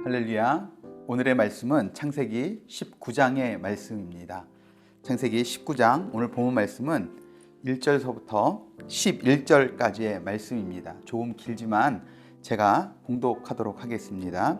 할렐루야. 오늘의 말씀은 창세기 19장의 말씀입니다. 창세기 19장 오늘 본문 말씀은 1절서부터 11절까지의 말씀입니다. 조금 길지만 제가 봉독하도록 하겠습니다.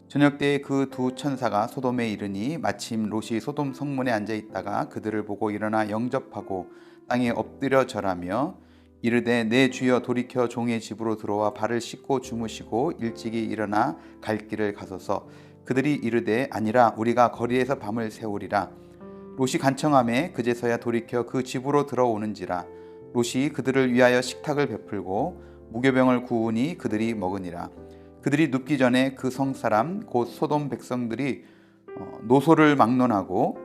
저녁 때에 그 두 천사가 소돔에 이르니 마침 롯이 소돔 성문에 앉아 있다가 그들을 보고 일어나 영접하고 땅에 엎드려 절하며 이르되 내 주여 돌이켜 종의 집으로 들어와 발을 씻고 주무시고 일찍이 일어나 갈 길을 가소서. 그들이 이르되 아니라 우리가 거리에서 밤을 새우리라. 롯이 간청하매 그제서야 돌이켜 그 집으로 들어오는지라. 롯이 그들을 위하여 식탁을 베풀고 무교병을 구우니 그들이 먹으니라. 그들이 눕기 전에 그 성사람 곧 소돔 백성들이 노소를 막론하고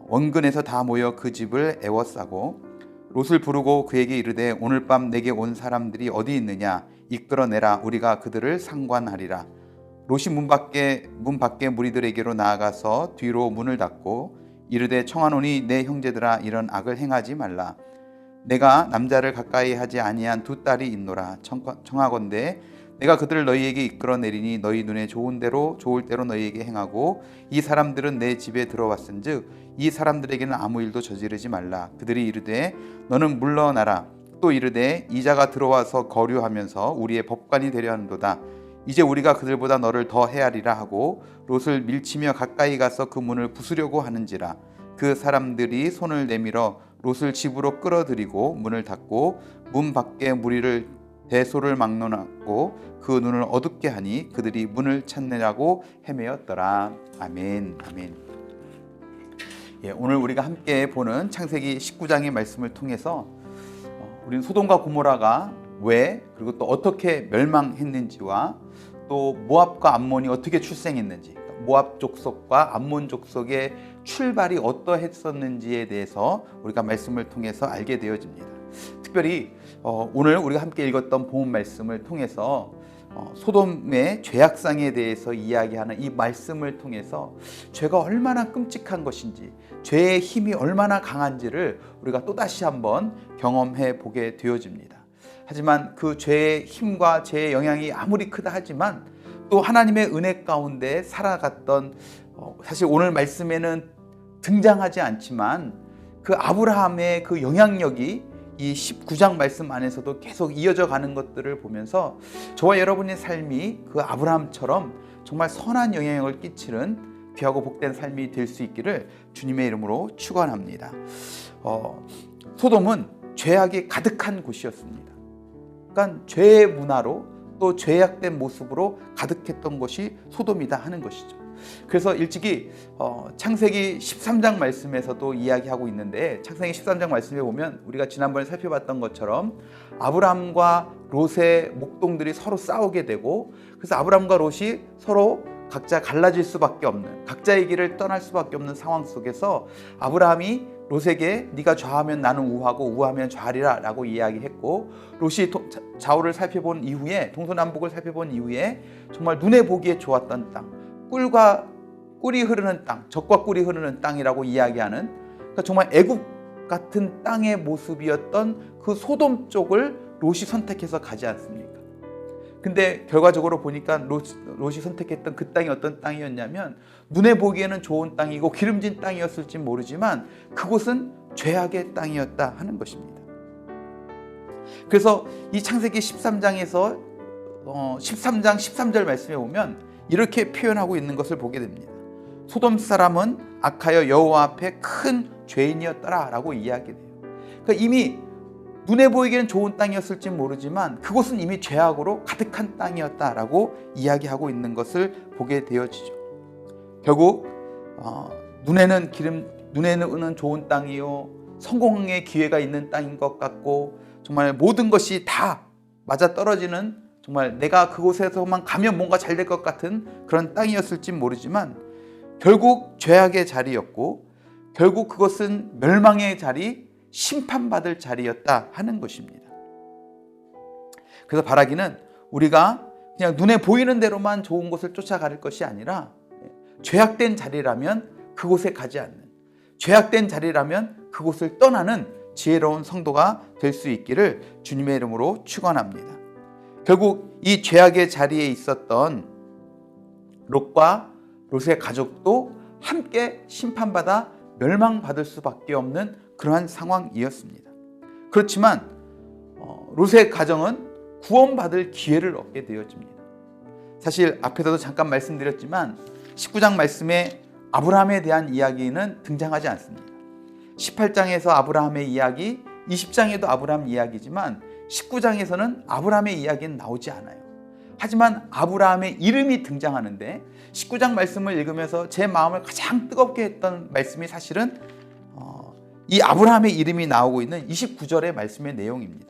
원근에서 다 모여 그 집을 애워싸고 롯을 부르고 그에게 이르되 오늘 밤 내게 온 사람들이 어디 있느냐 이끌어내라. 우리가 그들을 상관하리라. 롯이 문 밖에 무리들에게로 나아가서 뒤로 문을 닫고 이르되 청하노니 내 형제들아 이런 악을 행하지 말라. 내가 남자를 가까이 하지 아니한 두 딸이 있노라. 청하건대 내가 그들을 너희에게 이끌어내리니 너희 눈에 좋을 대로 너희에게 행하고 이 사람들은 내 집에 들어왔은즉 이 사람들에게는 아무 일도 저지르지 말라. 그들이 이르되 너는 물러나라. 또 이르되 이 자가 들어와서 거류하면서 우리의 법관이 되려 하는도다. 이제 우리가 그들보다 너를 더 헤아리라 하고 롯을 밀치며 가까이 가서 그 문을 부수려고 하는지라. 그 사람들이 손을 내밀어 롯을 집으로 끌어들이고 문을 닫고 문 밖에 무리를 대소를 막론하고 그 눈을 어둡게 하니 그들이 문을 찾느라고 헤매었더라. 아멘. 아멘. 오늘 우리가 함께 보는 창세기 19장의 말씀을 통해서 우리는 소돔과 고모라가 왜 그리고 또 어떻게 멸망했는지와 또 모압과 암몬이 어떻게 출생했는지, 모압 족속과 암몬 족속의 출발이 어떠했었는지에 대해서 우리가 말씀을 통해서 알게 되어집니다. 특별히 오늘 우리가 함께 읽었던 본문 말씀을 통해서 소돔의 죄악상에 대해서 이야기하는 이 말씀을 통해서 죄가 얼마나 끔찍한 것인지, 죄의 힘이 얼마나 강한지를 우리가 또다시 한번 경험해 보게 되어집니다. 하지만 그 죄의 힘과 죄의 영향이 아무리 크다 하지만 또 하나님의 은혜 가운데 살아갔던, 사실 오늘 말씀에는 등장하지 않지만 그 아브라함의 그 영향력이 이 19장 말씀 안에서도 계속 이어져 가는 것들을 보면서 저와 여러분의 삶이 그 아브라함처럼 정말 선한 영향력을 끼치는 귀하고 복된 삶이 될 수 있기를 주님의 이름으로 축원합니다. 소돔은 죄악이 가득한 곳이었습니다. 그러니까 죄의 문화로 또 죄악된 모습으로 가득했던 것이 소돔이다 하는 것이죠. 그래서 일찍이 창세기 13장 말씀에서도 이야기하고 있는데, 창세기 13장 말씀에 보면 우리가 지난번에 살펴봤던 것처럼 아브람과 롯의 목동들이 서로 싸우게 되고, 그래서 아브람과 롯이 서로 각자 갈라질 수밖에 없는, 각자의 길을 떠날 수밖에 없는 상황 속에서 아브라함이 롯에게 네가 좌하면 나는 우하고 우하면 좌리라 라고 이야기했고, 롯이 좌우를 살펴본 이후에, 동서남북을 살펴본 이후에 정말 눈에 보기에 좋았던 땅, 꿀과 꿀이 흐르는 땅, 젖과 꿀이 흐르는 땅이라고 이야기하는, 그러니까 정말 애국 같은 땅의 모습이었던 그 소돔 쪽을 롯이 선택해서 가지 않습니까? 근데 결과적으로 보니까 롯이 선택했던 그 땅이 어떤 땅이었냐면, 눈에 보기에는 좋은 땅이고 기름진 땅이었을지 모르지만 그곳은 죄악의 땅이었다 하는 것입니다. 그래서 이 창세기 13장에서 13장 13절 말씀에 보면 이렇게 표현하고 있는 것을 보게 됩니다. 소돔 사람은 악하여 여호와 앞에 큰 죄인이었더라 라고 이야기해요. 그러니까 이미 눈에 보이기에는 좋은 땅이었을지 모르지만 그곳은 이미 죄악으로 가득한 땅이었다라고 이야기하고 있는 것을 보게 되어지죠. 결국 눈에는 좋은 땅이요, 성공의 기회가 있는 땅인 것 같고 정말 모든 것이 다 맞아떨어지는, 정말 내가 그곳에서만 가면 뭔가 잘 될 것 같은 그런 땅이었을지 모르지만 결국 죄악의 자리였고, 결국 그것은 멸망의 자리, 심판받을 자리였다 하는 것입니다. 그래서 바라기는 우리가 그냥 눈에 보이는 대로만 좋은 곳을 쫓아갈 것이 아니라, 죄악된 자리라면 그곳에 가지 않는, 죄악된 자리라면 그곳을 떠나는 지혜로운 성도가 될 수 있기를 주님의 이름으로 축원합니다. 결국 이 죄악의 자리에 있었던 롯과 롯의 가족도 함께 심판받아 멸망받을 수밖에 없는 그러한 상황이었습니다. 그렇지만 롯의 가정은 구원받을 기회를 얻게 되어집니다. 사실 앞에서도 잠깐 말씀드렸지만 19장 말씀에 아브라함에 대한 이야기는 등장하지 않습니다. 18장에서 아브라함의 이야기, 20장에도 아브라함 이야기지만 19장에서는 아브라함의 이야기는 나오지 않아요. 하지만 아브라함의 이름이 등장하는데 19장 말씀을 읽으면서 제 마음을 가장 뜨겁게 했던 말씀이 사실은 이 아브라함의 이름이 나오고 있는 29절의 말씀의 내용입니다.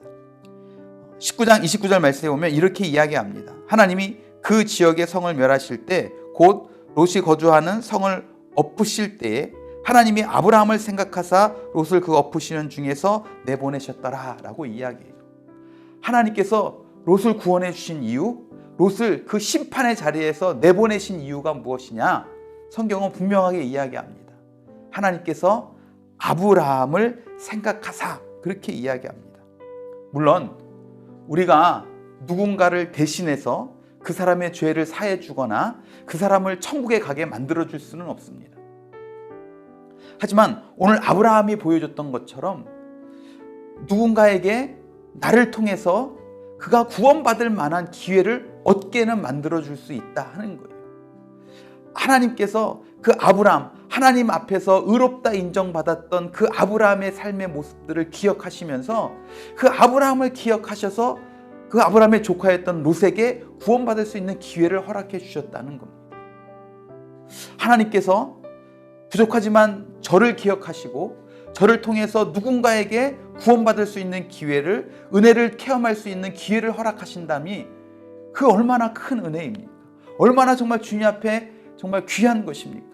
19장 29절 말씀에 보면 이렇게 이야기합니다. 하나님이 그 지역의 성을 멸하실 때 곧 롯이 거주하는 성을 엎으실 때에 하나님이 아브라함을 생각하사 롯을 그 엎으시는 중에서 내보내셨더라 라고 이야기해요. 하나님께서 롯을 구원해 주신 이유, 롯을 그 심판의 자리에서 내보내신 이유가 무엇이냐? 성경은 분명하게 이야기합니다. 하나님께서 아브라함을 생각하사 그렇게 이야기합니다. 물론 우리가 누군가를 대신해서 그 사람의 죄를 사해 주거나 그 사람을 천국에 가게 만들어 줄 수는 없습니다. 하지만 오늘 아브라함이 보여줬던 것처럼 누군가에게 나를 통해서 그가 구원받을 만한 기회를 얻게는 만들어 줄 수 있다 하는 거예요. 하나님께서 그 아브라함, 하나님 앞에서 의롭다 인정받았던 그 아브라함의 삶의 모습들을 기억하시면서 그 아브라함을 기억하셔서 그 아브라함의 조카였던 롯에게 구원받을 수 있는 기회를 허락해 주셨다는 겁니다. 하나님께서 부족하지만 저를 기억하시고 저를 통해서 누군가에게 구원받을 수 있는 기회를, 은혜를 체험할 수 있는 기회를 허락하신다니 그 얼마나 큰 은혜입니까? 얼마나 정말 주님 앞에 정말 귀한 것입니까?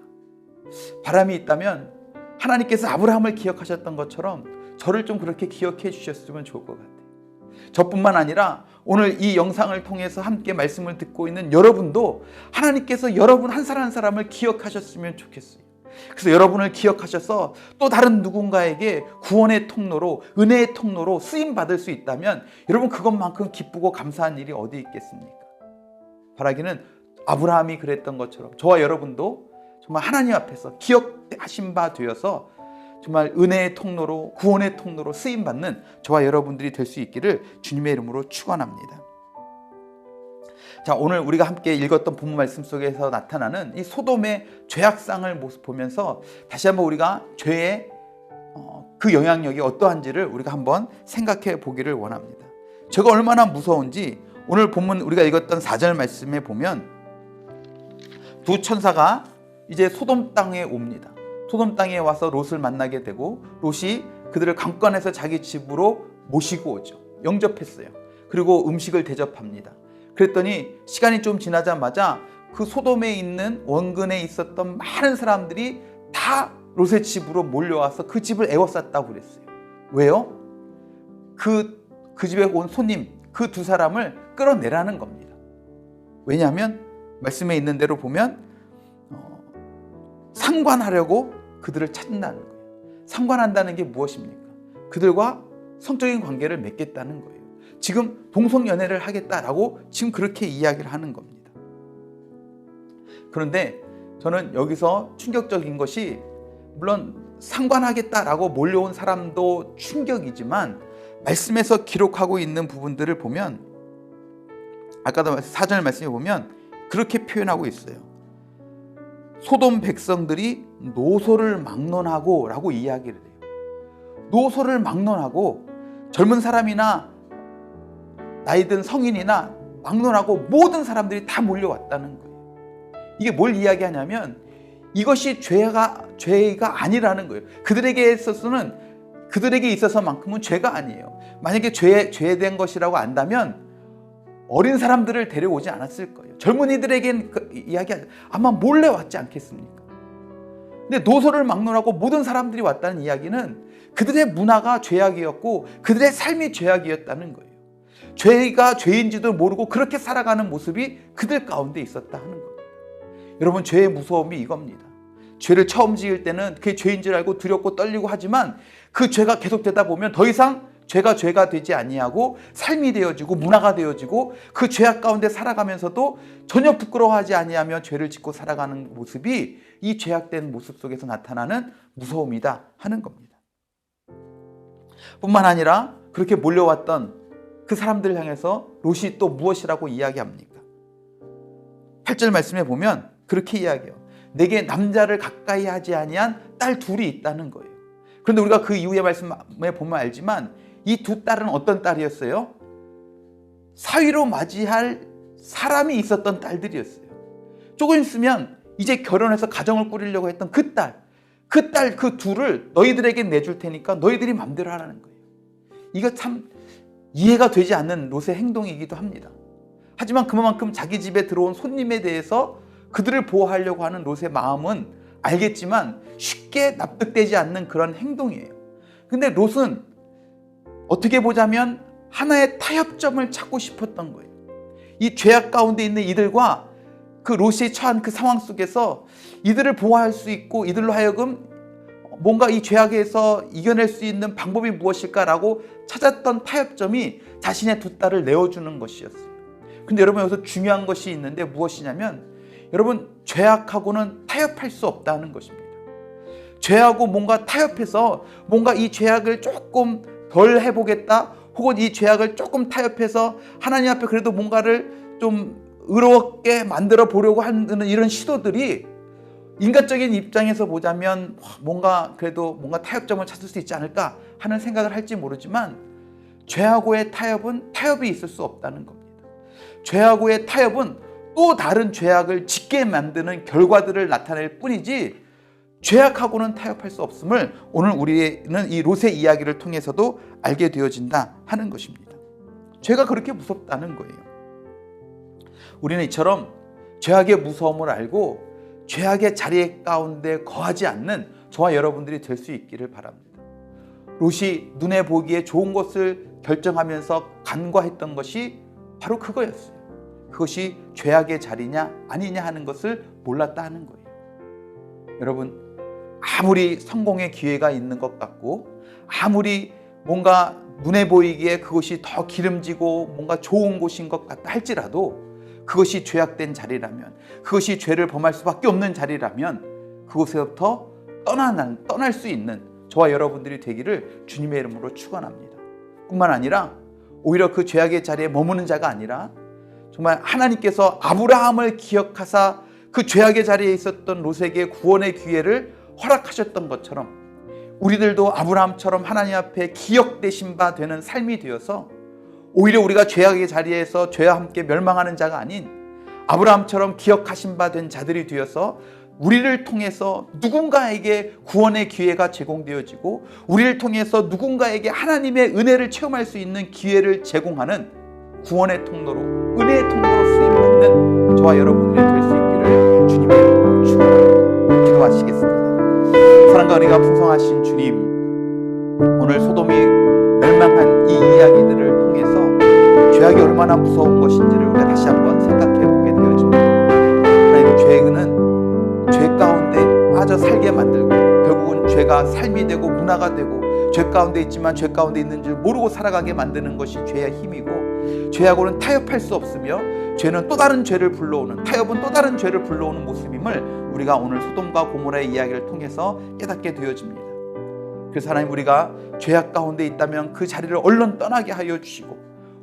바람이 있다면 하나님께서 아브라함을 기억하셨던 것처럼 저를 좀 그렇게 기억해 주셨으면 좋을 것 같아요. 저뿐만 아니라 오늘 이 영상을 통해서 함께 말씀을 듣고 있는 여러분도 하나님께서 여러분 한 사람 한 사람을 기억하셨으면 좋겠어요. 그래서 여러분을 기억하셔서 또 다른 누군가에게 구원의 통로로, 은혜의 통로로 쓰임받을 수 있다면 여러분 그것만큼 기쁘고 감사한 일이 어디 있겠습니까? 바라기는 아브라함이 그랬던 것처럼 저와 여러분도 정말 하나님 앞에서 기억하신 바 되어서 정말 은혜의 통로로, 구원의 통로로 쓰임받는 저와 여러분들이 될 수 있기를 주님의 이름으로 축원합니다. 자, 오늘 우리가 함께 읽었던 본문 말씀 속에서 나타나는 이 소돔의 죄악상을 모습 보면서 다시 한번 우리가 죄의 그 영향력이 어떠한지를 우리가 한번 생각해 보기를 원합니다. 죄가 얼마나 무서운지 오늘 본문 우리가 읽었던 4절 말씀에 보면 두 천사가 이제 소돔 땅에 옵니다. 소돔 땅에 와서 롯을 만나게 되고 롯이 그들을 강권해서 자기 집으로 모시고 오죠. 영접했어요. 그리고 음식을 대접합니다. 그랬더니 시간이 좀 지나자마자 그 소돔에 있는 원근에 있었던 많은 사람들이 다 롯의 집으로 몰려와서 그 집을 에워쌌다고 그랬어요. 왜요? 그 집에 온 손님, 그 두 사람을 끌어내라는 겁니다. 왜냐하면 말씀에 있는 대로 보면 상관하려고 그들을 찾는다는 거예요. 상관한다는 게 무엇입니까? 그들과 성적인 관계를 맺겠다는 거예요. 지금 동성연애를 하겠다라고 지금 그렇게 이야기를 하는 겁니다. 그런데 저는 여기서 충격적인 것이 물론 상관하겠다라고 몰려온 사람도 충격이지만 말씀에서 기록하고 있는 부분들을 보면 아까도 4절 말씀에 보면 그렇게 표현하고 있어요. 소돔 백성들이 노소를 막론하고 라고 이야기를 해요. 노소를 막론하고 젊은 사람이나 나이든 성인이나 막론하고 모든 사람들이 다 몰려왔다는 거예요. 이게 뭘 이야기하냐면 이것이 죄가 아니라는 거예요. 그들에게 있어서만큼은 죄가 아니에요. 만약에 죄된 것이라고 안다면 어린 사람들을 데려오지 않았을 거예요. 젊은이들에겐 이야기하죠. 아마 몰래 왔지 않겠습니까? 근데 노소를 막론하고 모든 사람들이 왔다는 이야기는 그들의 문화가 죄악이었고 그들의 삶이 죄악이었다는 거예요. 죄가 죄인지도 모르고 그렇게 살아가는 모습이 그들 가운데 있었다 하는 겁니다. 여러분, 죄의 무서움이 이겁니다. 죄를 처음 지을 때는 그게 죄인 줄 알고 두렵고 떨리고 하지만 그 죄가 계속되다 보면 더 이상 죄가 되지 아니하고 삶이 되어지고 문화가 되어지고 그 죄악 가운데 살아가면서도 전혀 부끄러워하지 아니하며 죄를 짓고 살아가는 모습이 이 죄악된 모습 속에서 나타나는 무서움이다 하는 겁니다. 뿐만 아니라 그렇게 몰려왔던 그 사람들을 향해서 롯이 또 무엇이라고 이야기합니까? 8절 말씀에 보면 그렇게 이야기해요. 내게 남자를 가까이 하지 아니한 딸 둘이 있다는 거예요. 그런데 우리가 그 이후의 말씀에 보면 알지만 이 두 딸은 어떤 딸이었어요? 사위로 맞이할 사람이 있었던 딸들이었어요. 조금 있으면 이제 결혼해서 가정을 꾸리려고 했던 그 딸, 그 둘을 너희들에게 내줄 테니까 너희들이 마음대로 하라는 거예요. 이거 참 이해가 되지 않는 롯의 행동이기도 합니다. 하지만 그만큼 자기 집에 들어온 손님에 대해서 그들을 보호하려고 하는 롯의 마음은 알겠지만 쉽게 납득되지 않는 그런 행동이에요. 근데 롯은 어떻게 보자면 하나의 타협점을 찾고 싶었던 거예요. 이 죄악 가운데 있는 이들과 그 롯이 처한 그 상황 속에서 이들을 보호할 수 있고 이들로 하여금 뭔가 이 죄악에서 이겨낼 수 있는 방법이 무엇일까라고 찾았던 타협점이 자신의 두 딸을 내어주는 것이었어요. 근데 여러분 여기서 중요한 것이 있는데 무엇이냐면 여러분 죄악하고는 타협할 수 없다는 것입니다. 죄하고 뭔가 타협해서 뭔가 이 죄악을 조금 덜 해보겠다 혹은 이 죄악을 조금 타협해서 하나님 앞에 그래도 뭔가를 좀 의롭게 만들어 보려고 하는 이런 시도들이 인간적인 입장에서 보자면 뭔가 그래도 뭔가 타협점을 찾을 수 있지 않을까 하는 생각을 할지 모르지만 죄하고의 타협은 타협이 있을 수 없다는 겁니다. 죄하고의 타협은 또 다른 죄악을 짓게 만드는 결과들을 나타낼 뿐이지 죄악하고는 타협할 수 없음을 오늘 우리는 이 롯의 이야기를 통해서도 알게 되어진다 하는 것입니다. 죄가 그렇게 무섭다는 거예요. 우리는 이처럼 죄악의 무서움을 알고 죄악의 자리 가운데 거하지 않는 저와 여러분들이 될 수 있기를 바랍니다. 롯이 눈에 보기에 좋은 것을 결정하면서 간과했던 것이 바로 그거였어요. 그것이 죄악의 자리냐 아니냐 하는 것을 몰랐다 하는 거예요. 여러분 아무리 성공의 기회가 있는 것 같고 아무리 뭔가 눈에 보이기에 그것이 더 기름지고 뭔가 좋은 곳인 것 같다 할지라도 그것이 죄악된 자리라면 그것이 죄를 범할 수밖에 없는 자리라면 그곳에서부터 떠날 수 있는 저와 여러분들이 되기를 주님의 이름으로 축원합니다. 뿐만 아니라 오히려 그 죄악의 자리에 머무는 자가 아니라 정말 하나님께서 아브라함을 기억하사 그 죄악의 자리에 있었던 롯에게 구원의 기회를 허락하셨던 것처럼 우리들도 아브라함처럼 하나님 앞에 기억되신 바 되는 삶이 되어서 오히려 우리가 죄악의 자리에서 죄와 함께 멸망하는 자가 아닌 아브라함처럼 기억하신 바 된 자들이 되어서 우리를 통해서 누군가에게 구원의 기회가 제공되어지고 우리를 통해서 누군가에게 하나님의 은혜를 체험할 수 있는 기회를 제공하는 구원의 통로로 은혜의 통로로 쓰임받는 저와 여러분들이 될 수 있기를 주님의 이름으로 축원합니다. 기도하시겠습니다. 사랑과 은혜가 풍성하신 주님, 오늘 소돔이 멸망한 이 이야기들을 통해서 죄악이 얼마나 무서운 것인지를 우리가 다시 한번 생각해 보게 되어집니다. 하나님, 죄는 죄 가운데 빠져 살게 만들고 결국은 죄가 삶이 되고 문화가 되고 죄 가운데 있지만 죄 가운데 있는 줄 모르고 살아가게 만드는 것이 죄의 힘이고 죄하고는 타협할 수 없으며 죄는 또 다른 죄를 불러오는 타협은 또 다른 죄를 불러오는 모습임을 우리가 오늘 소돔과 고모라의 이야기를 통해서 깨닫게 되어집니다. 그래서 하나님, 우리가 죄악 가운데 있다면 그 자리를 얼른 떠나게 하여 주시고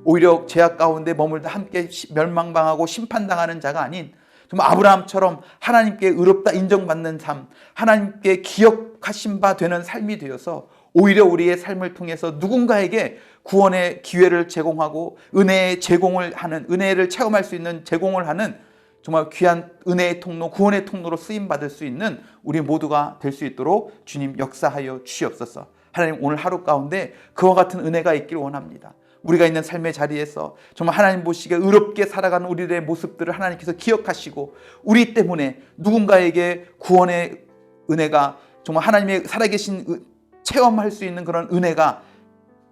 오히려 죄악 가운데 머물다 함께 멸망당하고 심판당하는 자가 아닌 정말 아브라함처럼 하나님께 의롭다 인정받는 삶, 하나님께 기억하신 바 되는 삶이 되어서 오히려 우리의 삶을 통해서 누군가에게 구원의 기회를 제공하고 은혜의 제공을 하는, 은혜를 체험할 수 있는 제공을 하는 정말 귀한 은혜의 통로, 구원의 통로로 쓰임받을 수 있는 우리 모두가 될 수 있도록 주님 역사하여 주시옵소서. 하나님, 오늘 하루 가운데 그와 같은 은혜가 있기를 원합니다. 우리가 있는 삶의 자리에서 정말 하나님 보시기에 의롭게 살아가는 우리들의 모습들을 하나님께서 기억하시고 우리 때문에 누군가에게 구원의 은혜가 정말 하나님의 살아계신 체험할 수 있는 그런 은혜가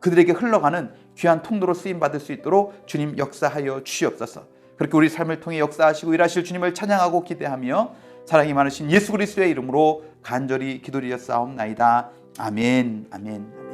그들에게 흘러가는 귀한 통로로 쓰임받을 수 있도록 주님 역사하여 주시옵소서. 그렇게 우리 삶을 통해 역사하시고 일하실 주님을 찬양하고 기대하며 사랑이 많으신 예수 그리스도의 이름으로 간절히 기도드렸사옵나이다. 아멘, 아멘.